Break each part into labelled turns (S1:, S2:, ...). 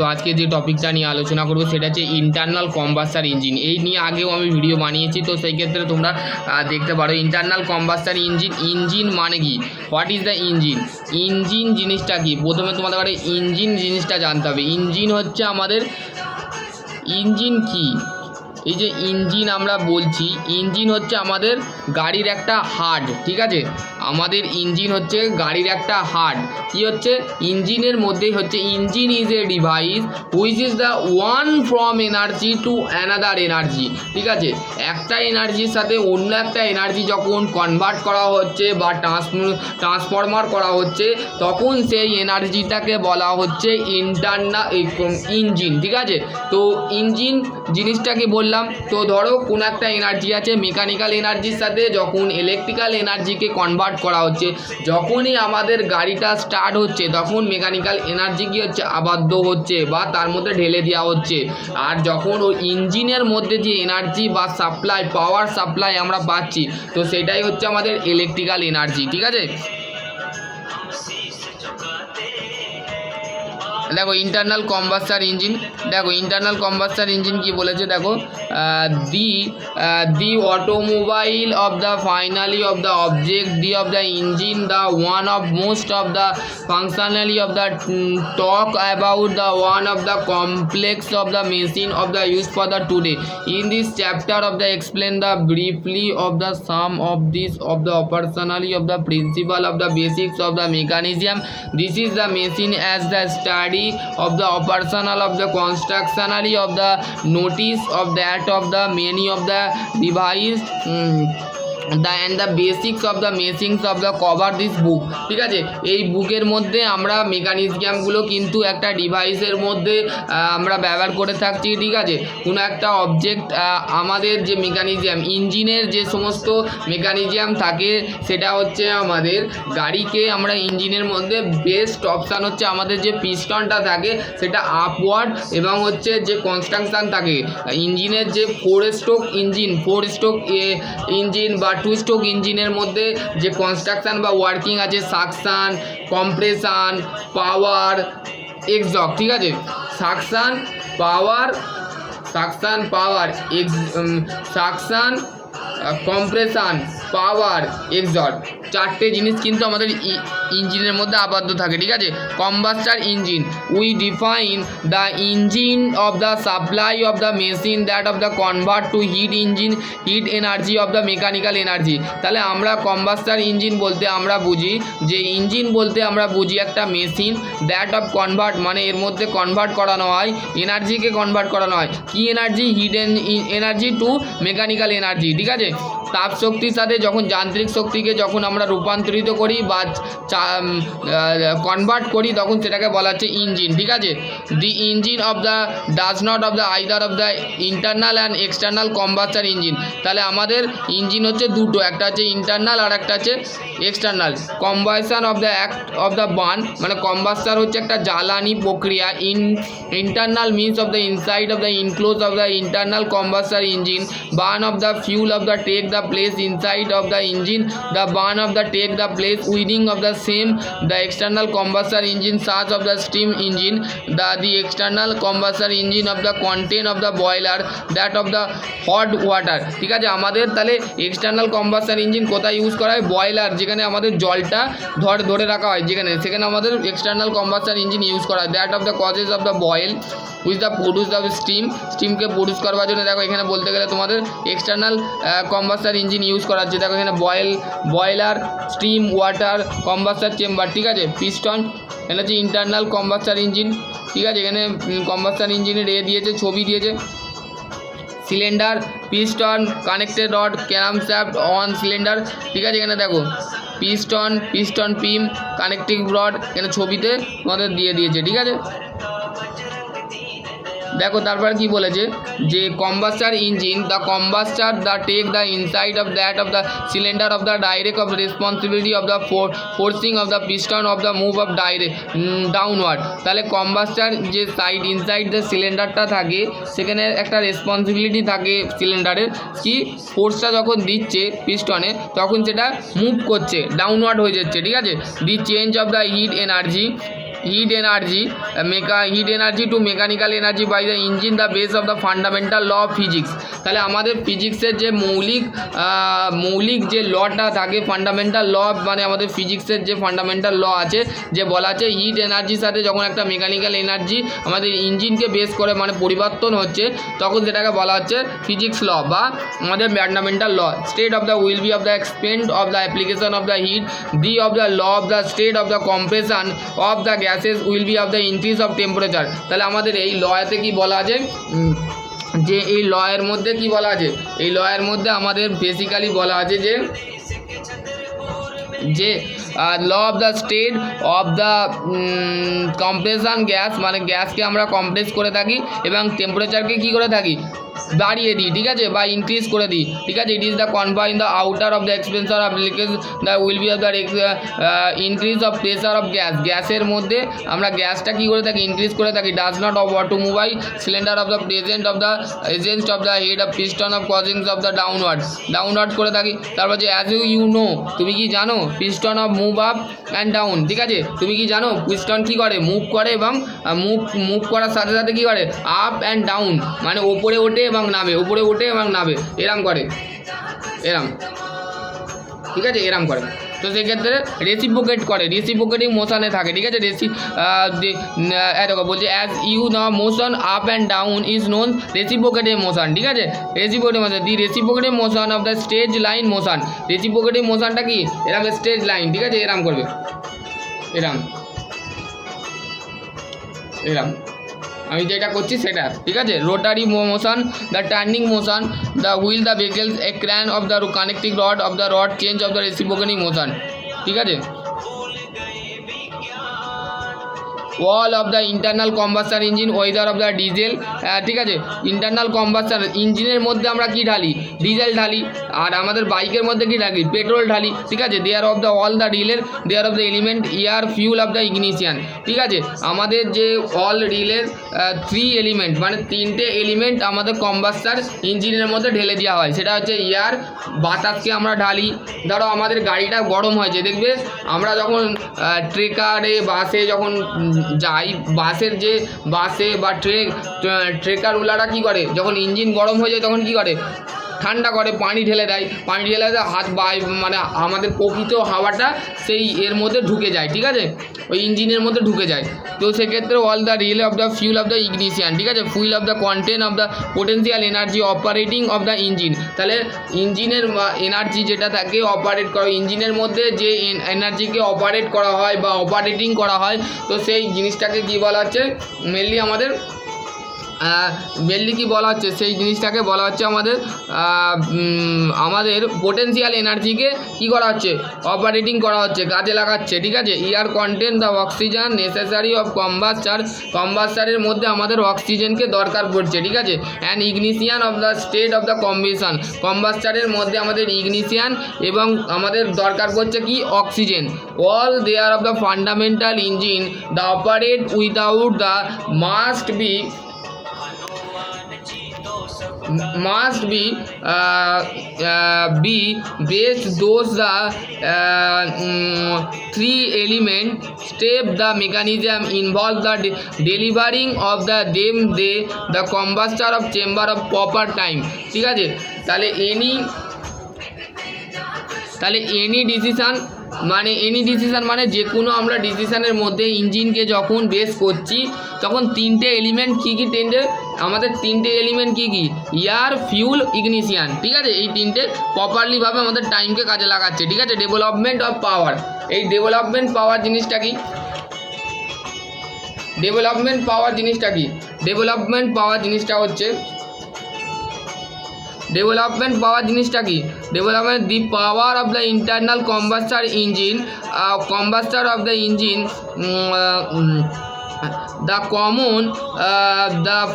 S1: তো আজকে যে টপিকটা নিয়ে আলোচনা করবো সেটা হচ্ছে ইন্টারনাল কম্বাস্টার ইঞ্জিন। এই নিয়ে আগেও আমি ভিডিও বানিয়েছি, তো সেই ক্ষেত্রে তোমরা দেখতে পারো। ইন্টারনাল কম্বাস্টার ইঞ্জিন, ইঞ্জিন মানে কি, what is the engine, engine জিনিসটা কি। প্রথমে তোমাদের কাছে ইঞ্জিন জিনিসটা জানতে হবে। ইঞ্জিন হচ্ছে আমাদের, ইঞ্জিন কি, এই যে ইঞ্জিন আমরা বলছি, ইঞ্জিন হচ্ছে আমাদের গাড়ির একটা হার্ট, ঠিক আছে। আমাদের ইঞ্জিন হচ্ছে গাড়ির একটা হার্ট। কি হচ্ছে ইঞ্জিনের মধ্যেই হচ্ছে, engine is a device which is the one from energy to another energy, ঠিক আছে। একটা এনার্জির সাথে অন্য একটা এনার্জি যখন কনভার্ট করা হচ্ছে বা ট্রান্সফরমার করা হচ্ছে, তখন সেই এনার্জিটাকে বলা হচ্ছে ইন্টারনাল ইঞ্জিন, ঠিক আছে। তো ইঞ্জিন জিনিসটাকে বললাম। তো ধরো কোনো একটা এনার্জি আছে, মেকানিক্যাল এনার্জির সাথে যখন ইলেকট্রিক্যাল এনার্জিকে কনভার্ট করা হচ্ছে, যখনই আমাদের গাড়িটা স্টার্ট হচ্ছে তখন মেকানিক্যাল এনার্জি কি হচ্ছে, আবদ্ধ হচ্ছে বা তার মধ্যে ঢেলে দেওয়া হচ্ছে। আর যখন ওই ইঞ্জিনের মধ্যে যে এনার্জি বা সাপ্লাই, পাওয়ার সাপ্লাই আমরা পাচ্ছি, তো সেটাই হচ্ছে আমাদের ইলেকট্রিক্যাল এনার্জি, ঠিক আছে। দেখো ইন্টারনাল কম্বাস্টার ইঞ্জিন, দেখো ইন্টারনাল কম্বাস্টার ইঞ্জিন কি বলেছে, দেখো the automobile of the finally of the object, the of the engine, the one of most of the functionally of the talk about the one of the complex of the machine of the use for the today. In this chapter of the explain the briefly of the some of this of the operationally of the principal of the basics of the mechanism. This is the machine as the study of the operational of the constructionally of the notice of that of the many of the device and the basics of the machines of the cover this book, ঠিক আছে। এই বুকের মধ্যে আমরা মেকানিজমগুলো কিন্তু একটা ডিভাইসের মধ্যে আমরা ব্যবহার করে থাকছি, ঠিক আছে। কোনো একটা অবজেক্ট, আমাদের যে মেকানিজম, ইঞ্জিনের যে সমস্ত মেকানিজম থাকে, সেটা হচ্ছে আমাদের গাড়িকে আমরা ইঞ্জিনের মধ্যে বেস্ট অপশান হচ্ছে আমাদের যে পিস্টনটা থাকে সেটা আপওয়ার্ড, এবং হচ্ছে যে কনস্ট্রাকশান থাকে ইঞ্জিনের যে ফোর স্ট্রোক ইঞ্জিন বা টু স্ট্রোক ইঞ্জিনের মধ্যে যে কনস্ট্রাকশান বা ওয়ার্কিং আছে, সাকশান, কম্প্রেশান, পাওয়ার, এক্সজস্ট, ঠিক আছে। সাকশান কম্প্রেশান, পাওয়ার, এক্সজস্ট, চারটে জিনিস কিন্তু আমাদের ইঞ্জিনের মধ্যে আবদ্ধ থাকে, ঠিক আছে। Combustion engine, we define the engine of the supply of the machine that of the convert to heat energy of the mechanical energy. তাহলে আমরা কম্বাস্টার ইঞ্জিন বলতে আমরা বুঝি, যে ইঞ্জিন বলতে আমরা বুঝি একটা মেশিন, দ্যাট অফ কনভার্ট মানে এর মধ্যে কনভার্ট করানো হয়, এনার্জিকে কনভার্ট করানো হয়, কি energy, heat energy to mechanical energy, ঠিক আছে। তাপ শক্তির সাথে যখন যান্ত্রিক শক্তিকে যখন আমরা রূপান্তরিত করি বা কনভার্ট করি, তখন সেটাকে বলা হচ্ছে ইঞ্জিন, ঠিক আছে। The engine of the does not of the either of the internal and external combustion engine. তাহলে আমাদের ইঞ্জিন হচ্ছে দুটো, একটা হচ্ছে ইন্টারনাল আর একটা হচ্ছে external. Combustion of the act of the burn মানে কম্বাস্টার হচ্ছে একটা জ্বালানি প্রক্রিয়া। Internal means of the inside of the enclose of the internal combustion engine. Burn of the fuel of the take the place inside of the engine, the burn of the take the place within of the same, the external combustion engine such of the steam engine, the external combustion engine of the content of the boiler, that of the hot water, ঠিক আছে। আমাদের তাহলে external combustion engine কোথায় use করা হয়, boiler, যেখানে আমাদের জলটা ধরে রাখা হয়, সেখানে আমাদের এক্সটার্নাল কম্বাসন ইঞ্জিন ইউজ করা হয়। That of the causes of the boil with the produce of স্টিমকে প্রডিউস করবার জন্য, দেখো এখানে বলতে গেলে তোমাদের এক্সটার্নাল কম্বাস্টার ইঞ্জিন ইউজ করা হচ্ছে। দেখো এখানে বয়লার, স্টিম, ওয়াটার, কম্বাস্টার চেম্বার, ঠিক আছে, পিস্টন, এখানে হচ্ছে ইন্টারনাল কম্বাস্টার ইঞ্জিন, ঠিক আছে। এখানে কম্বাস্টার ইঞ্জিনের দিয়েছে, ছবি দিয়েছে, cylinder, piston, connected rod, camshaft, on cylinder, ঠিক আছে। এখানে দেখো পিস্টন পিম, কানেক্টিং রড, এখানে ছবিতে তোমাদের দিয়েছে, ঠিক আছে। দেখো তারপর কি বলেছে, যে combustion engine, the combustion the take the inside of that of the cylinder of the direct of responsibility of the forcing of the piston of the move of downward. তাহলে কম্বাস্টার যে ইনসাইড দ্য সিলিন্ডারটা থাকে, সেখানে একটা responsibility থাকে সিলিন্ডারের, কি ফোর্সটা যখন দিচ্ছে পিস্টনে, তখন সেটা মুভ করছে, ডাউনওয়ার্ড হয়ে যাচ্ছে, ঠিক আছে। The change of the hit energy heat energy to mechanical energy by the engine the base of the fundamental law of physics। তাহলে আমাদের ফিজিক্সের যে মৌলিক যে লটা থাকে ফান্ডামেন্টাল ল, মানে আমাদের ফিজিক্সের যে ফান্ডামেন্টাল ল আছে, যে বলা আছে হিট এনার্জির সাথে যখন একটা মেকানিক্যাল এনার্জি আমাদের ইঞ্জিনকে বেস করে মানে পরিবর্তন হচ্ছে, তখন সেটাকে বলা হচ্ছে ফিজিক্স ল বা আমাদের fundamental law. State of the will be of the expend of the application of the heat, the of the law of the state of the compression of the gases will be of the increase of temperature. তাহলে আমাদের এই লতে কি বলা আছে, যে এই লয়ের মধ্যে কি বলা আছে, এই লয়ের মধ্যে আমাদের বেসিক্যালি বলা আছে যে law of the state of the compression gas, মানে গ্যাসকে আমরা কম্প্রেস করে থাকি এবং টেম্পারেচারকে কি করে থাকি, বাড়িয়ে দিই, ঠিক আছে, বা ইনক্রিজ করে দিই, ঠিক আছে। It is the confine the outer of the expansion of leakage the will be of the increase of pressure of গ্যাসের মধ্যে আমরা গ্যাসটা কী করে থাকি, ইনক্রিজ করে থাকি। Does not of automobile cylinder of the present of the agent of the head of piston of causing of the downward করে থাকি। তারপর যে অ্যাজ ইউ নো, তুমি কি জানো, piston of move up and down, ঠিক আছে, তুমি কি জানো পিস্টন কী করে, মুভ করে এবং মুভ করার সাথে সাথে কী করে, আপ অ্যান্ড ডাউন, মানে ওপরে ওঠে এবং নামে, উপরে ওঠে এবং নামে, এরম করে, এরম, ঠিক আছে, এরম করে। তো সেক্ষেত্রে রেসিপ্রোকেটিং মোশনে থাকে, ঠিক আছে। দেখো বলছে as you the motion up and down is known reciprocating motion, ঠিক আছে, reciprocating motion. The reciprocating motion of the straight line motion, reciprocating মোশনটা কি, এরম স্ট্রেট লাইন, ঠিক আছে, এরম করবে, এরম, আমি যেটা করছি সেটা, ঠিক আছে। Rotary motion, the turning motion, the wheel, the vehicles, a crank of the connecting rod of the rod, change of the reciprocating motion, ঠিক আছে। Wall of the internal combustion engine, whether of the diesel, ঠিক আছে। Internal কম্বাস্টার ইঞ্জিনের মধ্যে আমরা কি ঢালি, diesel ঢালি, আর আমাদের বাইকের মধ্যে কি ঢালি, পেট্রোল ঢালি, ঠিক আছে। There of the all the রিলের, there of the element air fuel of the ignition, ঠিক আছে। আমাদের যে অল রিলের 3 এলিমেন্ট, মানে 3টে এলিমেন্ট আমাদের কম্বাস্টার ইঞ্জিনের মধ্যে ঢেলে দেওয়া হয়, সেটা হচ্ছে এয়ার, বাতাসকে আমরা ঢালি। ধরো আমাদের গাড়িটা গরম হয়েছে, দেখবে আমরা যখন ট্রেকারে বাসে যখন যাই, বাসে বা ট্রেকারওয়ালারা কী করে, যখন ইঞ্জিন গরম হয়ে যায় তখন কী করে, ঠান্ডা করে, পানি ঢেলে দেয়, হাত মানে আমাদের প্রকৃত হাওয়াটা সেই এর মধ্যে ঢুকে যায়, ঠিক আছে, ওই ইঞ্জিনের মধ্যে ঢুকে যায়। তো সেক্ষেত্রে all the rely of the fuel of the ignition, ঠিক আছে, fuel of the content of the potential energy operating of the engine. তাহলে ইঞ্জিনের এনার্জি যেটা থাকে অপারেট করা, ইঞ্জিনের মধ্যে যে এনার্জিকে অপারেট করা হয় বা অপারেটিং করা হয়, তো সেই জিনিসটাকে কী বলা হচ্ছে, মেনলি কি বলা হচ্ছে, সেই জিনিসটাকে বলা হচ্ছে আমাদের পোটেন্সিয়াল এনার্জিকে কি করা হচ্ছে, অপারেটিং করা হচ্ছে, কাজে লাগাচ্ছে, ঠিক আছে। Air content the oxygen necessary of কম্বাস্টারের মধ্যে আমাদের অক্সিজেনকে দরকার পড়ছে, ঠিক আছে। And ignition of the state of the কম্বাস্টারের মধ্যে আমাদের ইগনিশিয়ান এবং আমাদের দরকার পড়ছে কি, oxygen. All there of the fundamental engine the operate without the must be based those the 3 element step the mechanism involve the delivering of the combustor of chamber of proper time, ঠিক আছে। তাহলে any decision মানে যে কোনো আমরা ডিসিশানের মধ্যে ইঞ্জিনকে যখন base করছি তখন 3টে এলিমেন্ট কী টেন্ডে, আমাদের 3টে এলিমেন্ট কী এয়ার, ফিউল, ইগনিশিয়ান, ঠিক আছে। এই 3টে প্রপারলিভাবে আমাদের টাইমকে কাজে লাগাচ্ছে, ঠিক আছে। ডেভেলপমেন্ট অফ পাওয়ার, এই ডেভেলপমেন্ট পাওয়ার জিনিসটা কি, ডেভেলপমেন্ট পাওয়ার জিনিসটা হচ্ছে the power of the internal combustion engine the common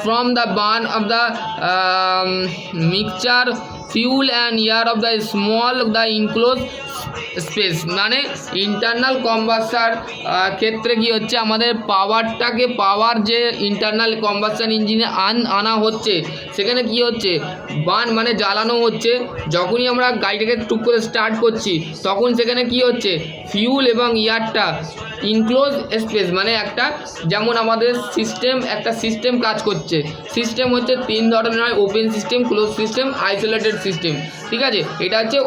S1: from the burn of the mixture fuel and air of the small the enclosed space মানে internal combustion ক্ষেত্রে কি হচ্ছে, আমাদের পাওয়ার যে ইন্টারনাল কম্বাসন ইঞ্জিনে আনা হচ্ছে, সেখানে কি হচ্ছে, বার্ন মানে জ্বালানো হচ্ছে। যখনই আমরা গাড়িটাকে টুক করে স্টার্ট করছি, তখন সেখানে কি হচ্ছে, ফিউল এবং এয়ারটা ইনক্লোজ স্পেস মানে একটা, যেমন আমাদের একটা সিস্টেম কাজ করছে। সিস্টেম হচ্ছে 3 ধরনের হয়, open system, close system, isolated system. ঠিক আছে, এটা হচ্ছে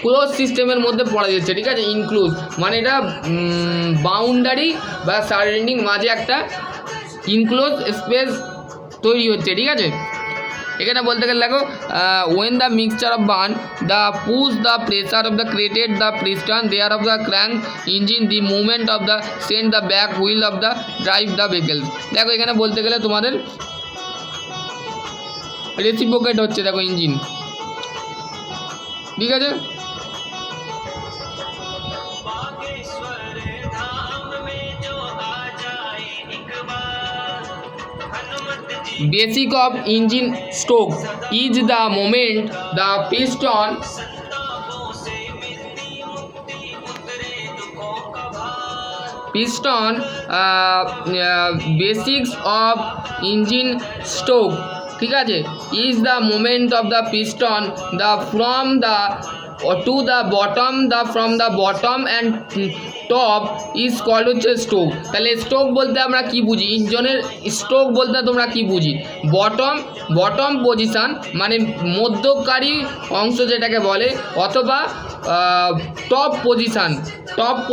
S1: ক্লোজ সিস্টেমের মধ্যে পড়া যাচ্ছে। ঠিক আছে, ইনক্লোজ মানে এটা বাউন্ডারি বা সারাউন্ডিং মাঝে একটা ইনক্লোজ স্পেস তৈরি হচ্ছে। ঠিক আছে, এখানে বলতে গেলে দেখো, when the mixture of burn the push the pressure of the created the piston there of the crank engine the movement of the send the back wheel of the drive the vehicles. দেখো এখানে বলতে গেলে তোমাদের reciprocate হচ্ছে, দেখো engine. ঠিক আছে, basic of engine stroke is the moment the piston basics of engine stroke, ঠিক আছে, is the moment of the piston from the to the bottom, from the bottom and top is called হচ্ছে stroke. তাহলে stroke বলতে আমরা কি বুঝি, ইঞ্জিনের stroke বলতে তোমরা কি বুঝি, বটম পজিশান মানে মধ্যকারী অংশ যেটাকে বলে, অথবা টপ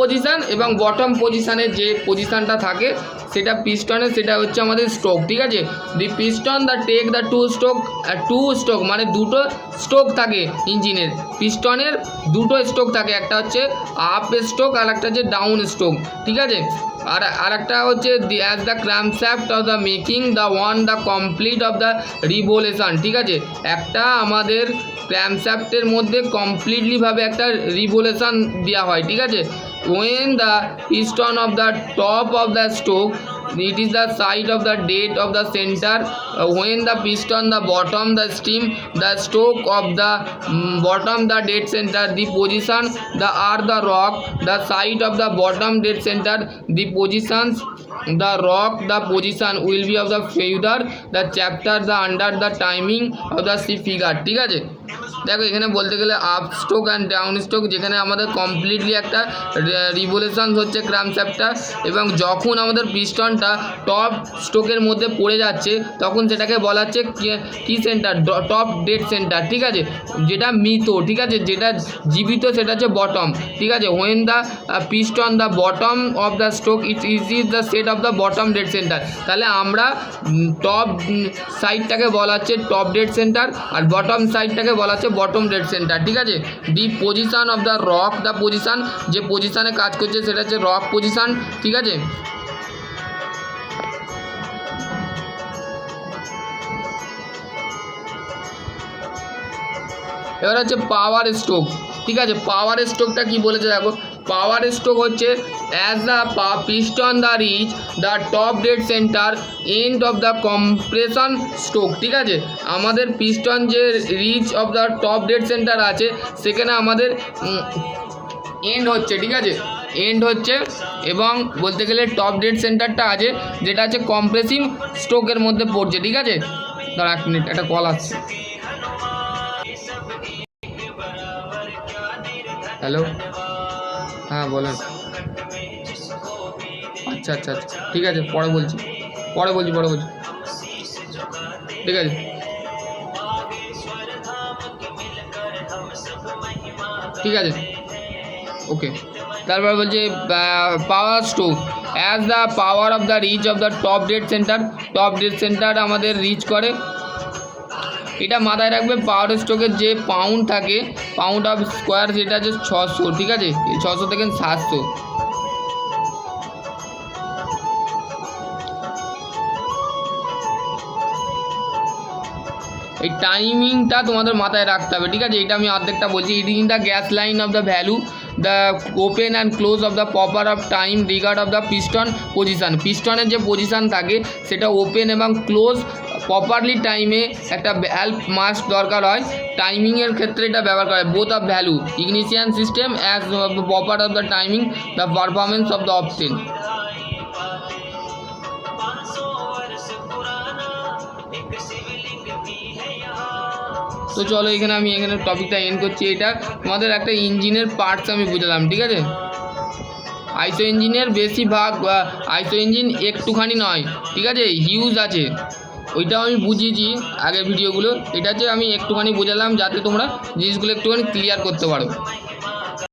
S1: পজিশান এবং বটম পজিশানের যে পজিশানটা থাকে সেটা পিস্টনের, সেটা হচ্ছে আমাদের স্ট্রোক। ঠিক আছে, the piston the take the two stroke মানে দুটো স্ট্রোক থাকে ইঞ্জিনের, পিস্টনের দুটো স্ট্রোক থাকে, একটা হচ্ছে আপ স্ট্রোক আর একটা হচ্ছে ডাউন স্ট্রোক। ঠিক আছে, আর একটা হচ্ছে as the crankshaft of the making the the complete of the revolution. ঠিক আছে, একটা আমাদের ক্র্যাঙ্কশ্যাফটের মধ্যে কমপ্লিটলিভাবে একটা রিভলিউশন দেওয়া হয়। ঠিক আছে, when the piston of the top of the stroke, it is the side of the dead of the center, when the piston the bottom the steam the stroke of the bottom the dead center, the position the are the rock the side of the bottom dead center, the positions the rock the position will be of the feather the chapter the under the timing of the C figure। ঠিক আছে, দেখো এখানে বলতে গেলে up stroke and down stroke, যেখানে আমাদের completely একটা revolution হচ্ছে ক্র্যাঙ্কশ্যাফটটা, এবং যখন আমাদের পিস্টনটা টপ স্ট্রোকের মধ্যে পড়ে যাচ্ছে তখন সেটাকে বলা হচ্ছে কি সেন্টার, টপ ডেড সেন্টার। ঠিক আছে, যেটা মৃত। ঠিক আছে, যেটা জীবিত সেটা হচ্ছে বটম। ঠিক আছে, when the piston the bottom of the stroke is the set of the bottom dead centre. তাহলে আমরা টপ সাইডটাকে বলা হচ্ছে টপ ডেড সেন্টার, আর বটম সাইডটাকে বলা হচ্ছে বটম ডেড সেন্টার। ঠিক আছে, দি position of the rock the position, যে পজিশানে কাজ করছে সেটা হচ্ছে রক পজিশন। ঠিক আছে, এবার হচ্ছে পাওয়ার স্ট্রোক। ঠিক আছে, পাওয়ার স্ট্রোকটা কি বলেছে দেখো, পাওয়ার স্ট্রোক হচ্ছে as the piston the reach the top dead centre end of the compression stroke. ঠিক আছে, আমাদের পিস্টন যে reach of the top dead centre আছে সেখানে আমাদের এন্ড হচ্ছে। ঠিক আছে, এন্ড হচ্ছে, এবং বলতে গেলে টপ ডেড সেন্টারটা আছে যেটা হচ্ছে কম্প্রেসিভ স্ট্রোকের মধ্যে পড়ছে। ঠিক আছে, ধর 1 মিনিট, একটা কল আসছে। হ্যালো, হ্যাঁ বলেন। আচ্ছা, ঠিক আছে, পরে বলছি। ঠিক আছে, ওকে। তারপর বলছে power stroke as the power of the reach of the top dead centre আমাদের রিচ করে। এটা মাথায় রাখবে, পাওয়ার স্ট্রোকের যে পাউন্ড থাকে, পাউন্ড অফ স্কোয়ার, সেটা হচ্ছে 600। ঠিক আছে, 600 থেকে 700। এই টাইমিংটা তোমাদের মাথায় রাখতে হবে। ঠিক আছে, এটা আমি অর্ধেকটা বলছি। Reading the gas line of the value the open and close of the proper of time regard of the piston position. পিস্টনের যে পজিশান থাকে সেটা ওপেন এবং ক্লোজ প্রপারলি টাইমে একটা ভ্যালভ মাস্ট দরকার হয়, টাইমিংয়ের ক্ষেত্রে এটা ব্যবহার করা হয়। Both of value ignition system as proper of the timing the performance of the obtain. তো চলো আমি এখানে টপিকটা এন্ড করছি। এটা তোমাদের একটা ইঞ্জিনের পার্টস আমি বুঝলাম, ঠিক আছে। আইসো ইঞ্জিনের বেশিরভাগ আইসো ইঞ্জিন একটুখানি নয়, ঠিক আছে, হিউজ আছে, ওইটাও আমি বুঝিয়েছি আগের ভিডিওগুলো। এটা হচ্ছে আমি একটুখানি বোঝালাম যাতে তোমরা জিনিসগুলো একটুখানি ক্লিয়ার করতে পারো।